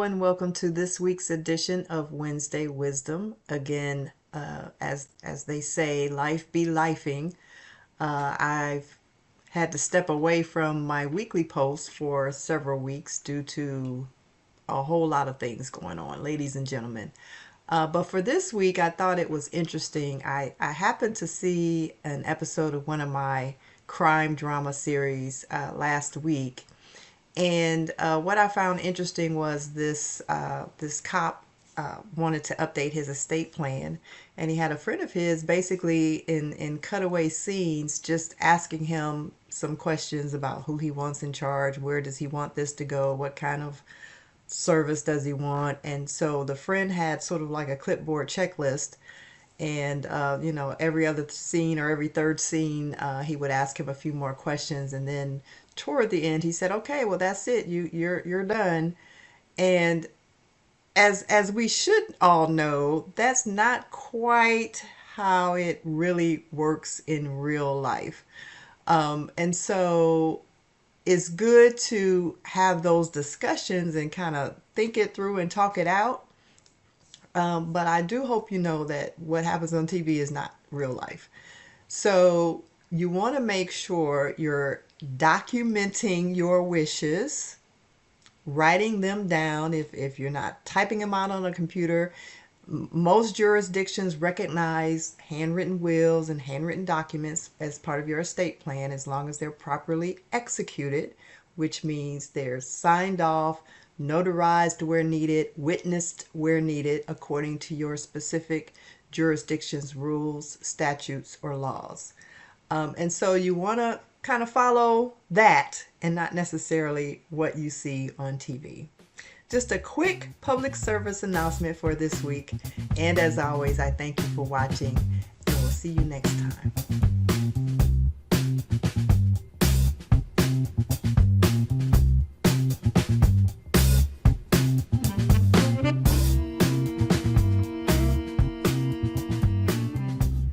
and welcome to this week's edition of Wednesday Wisdom. Again, as they say, life be lifing. I've had to step away from my weekly post for several weeks due to a whole lot of things going on, ladies and gentlemen. But for this week, I thought it was interesting. I happened to see an episode of one of my crime drama series last week. And what I found interesting was this cop wanted to update his estate plan, and he had a friend of his basically in cutaway scenes just asking him some questions about who he wants in charge, where does he want this to go, what kind of service does he want, and so the friend had sort of like a clipboard checklist. And every other scene or every third scene, he would ask him a few more questions, and then toward the end, he said, "Okay, well that's it. You're done." And as we should all know, that's not quite how it really works in real life. And so it's good to have those discussions and kind of think it through and talk it out. But I do hope you know that what happens on TV is not real life. So you want to make sure you're documenting your wishes, writing them down if you're not typing them out on a computer. Most jurisdictions recognize handwritten wills and handwritten documents as part of your estate plan as long as they're properly executed, which means they're signed off, notarized where needed, witnessed where needed, according to your specific jurisdiction's rules, statutes, or laws. And so you want to kind of follow that and not necessarily what you see on TV. Just a quick public service announcement for this week. And as always, I thank you for watching, and we'll see you next time.